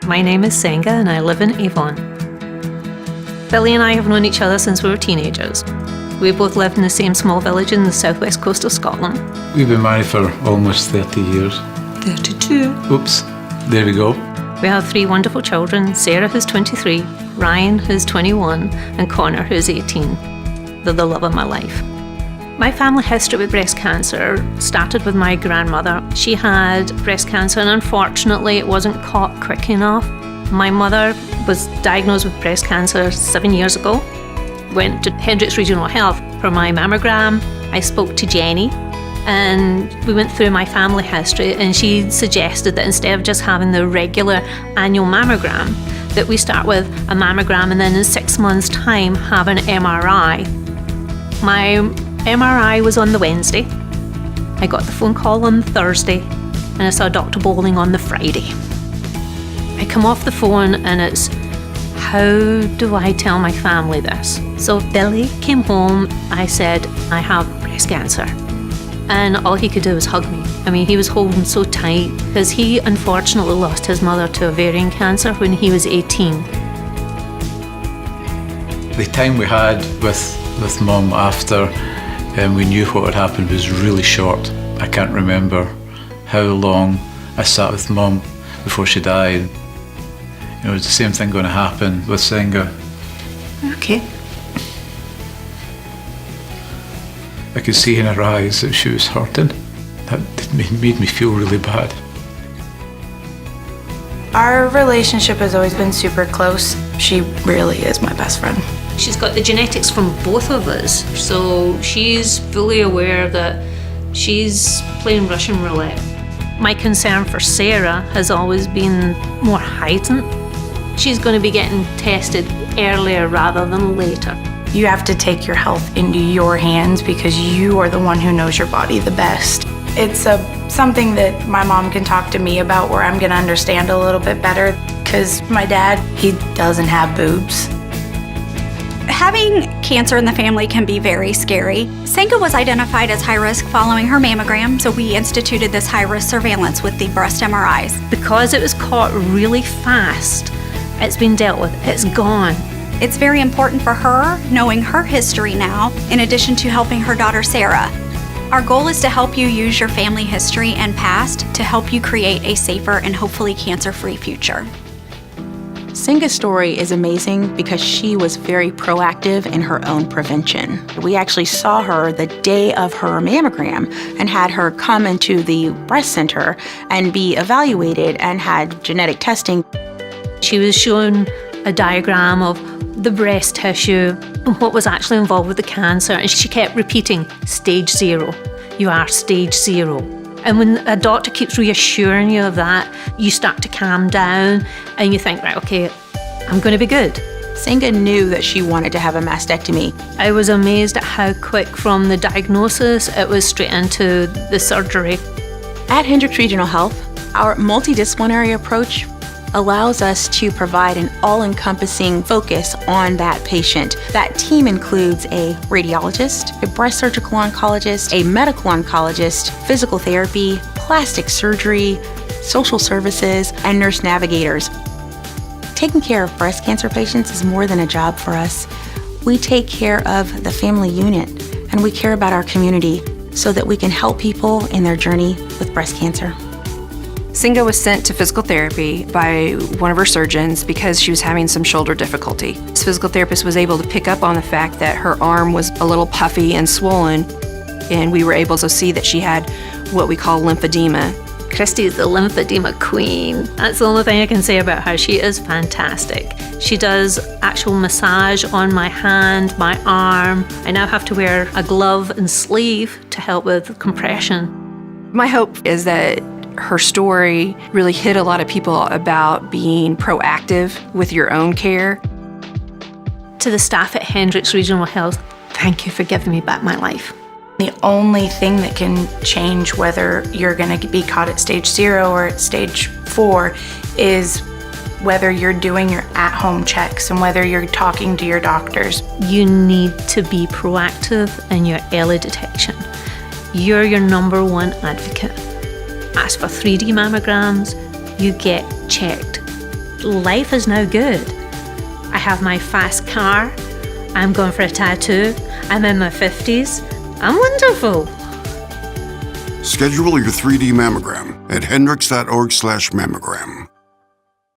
My name is Senga and I live in Avon. Billy and I have known each other since we were teenagers. We both lived in the same small village in the southwest coast of Scotland. We've been married for almost 30 years. 32. Oops, there we go. We have 3 wonderful children, Sarah who's 23, Ryan who's 21, and Connor who's 18. They're the love of my life. My family history with breast cancer started with my grandmother. She had breast cancer and unfortunately it wasn't caught quick enough. My mother was diagnosed with breast cancer 7 years ago. Went to Hendricks Regional Health for my mammogram. I spoke to Jenny and we went through my family history and she suggested that instead of just having the regular annual mammogram, that we start with a mammogram and then in 6 months' time have an MRI. My MRI was on the Wednesday. I got the phone call on the Thursday and I saw Dr. Bowling on the Friday. I come off the phone and it's, how do I tell my family this? So Billy came home, I said, I have breast cancer. And all he could do was hug me. I mean, he was holding so tight because he unfortunately lost his mother to ovarian cancer when he was 18. The time we had with Mum after we knew what had happened was really short. I can't remember how long I sat with Mum before she died. You know, it's the same thing going to happen with Senga. Okay. I could see in her eyes that she was hurting. That made me feel really bad. Our relationship has always been super close. She really is my best friend. She's got the genetics from both of us, so she's fully aware that she's playing Russian roulette. My concern for Sarah has always been more heightened. She's going to be getting tested earlier rather than later. You have to take your health into your hands because you are the one who knows your body the best. It's something that my mom can talk to me about where I'm going to understand a little bit better because my dad, he doesn't have boobs. Having cancer in the family can be very scary. Senga was identified as high risk following her mammogram, so we instituted this high risk surveillance with the breast MRIs. Because it was caught really fast, it's been dealt with, it's gone. It's very important for her, knowing her history now, in addition to helping her daughter Sarah. Our goal is to help you use your family history and past to help you create a safer and hopefully cancer-free future. Senga's story is amazing because she was very proactive in her own prevention. We actually saw her the day of her mammogram and had her come into the breast center and be evaluated and had genetic testing. She was shown a diagram of the breast tissue and what was actually involved with the cancer, and she kept repeating, stage 0, you are stage 0. And when a doctor keeps reassuring you of that, you start to calm down and you think, right, okay, I'm going to be good. Senga knew that she wanted to have a mastectomy. I was amazed at how quick from the diagnosis it was straight into the surgery. At Hendricks Regional Health, our multidisciplinary approach allows us to provide an all-encompassing focus on that patient. That team includes a radiologist, a breast surgical oncologist, a medical oncologist, physical therapy, plastic surgery, social services, and nurse navigators. Taking care of breast cancer patients is more than a job for us. We take care of the family unit, and we care about our community so that we can help people in their journey with breast cancer. Senga was sent to physical therapy by one of her surgeons because she was having some shoulder difficulty. This physical therapist was able to pick up on the fact that her arm was a little puffy and swollen, and we were able to see that she had what we call lymphedema. Christy is the lymphedema queen. That's the only thing I can say about her. She is fantastic. She does actual massage on my hand, my arm. I now have to wear a glove and sleeve to help with compression. My hope is that her story really hit a lot of people about being proactive with your own care. To the staff at Hendricks Regional Health, thank you for giving me back my life. The only thing that can change whether you're going to be caught at stage 0 or at stage 4 is whether you're doing your at-home checks and whether you're talking to your doctors. You need to be proactive in your early detection. You're your number one advocate. Ask for 3D mammograms, you get checked Life is now good. I have my fast car. I'm going for a tattoo. I'm in my 50s. I'm wonderful. Schedule your 3D mammogram at hendricks.org/mammogram.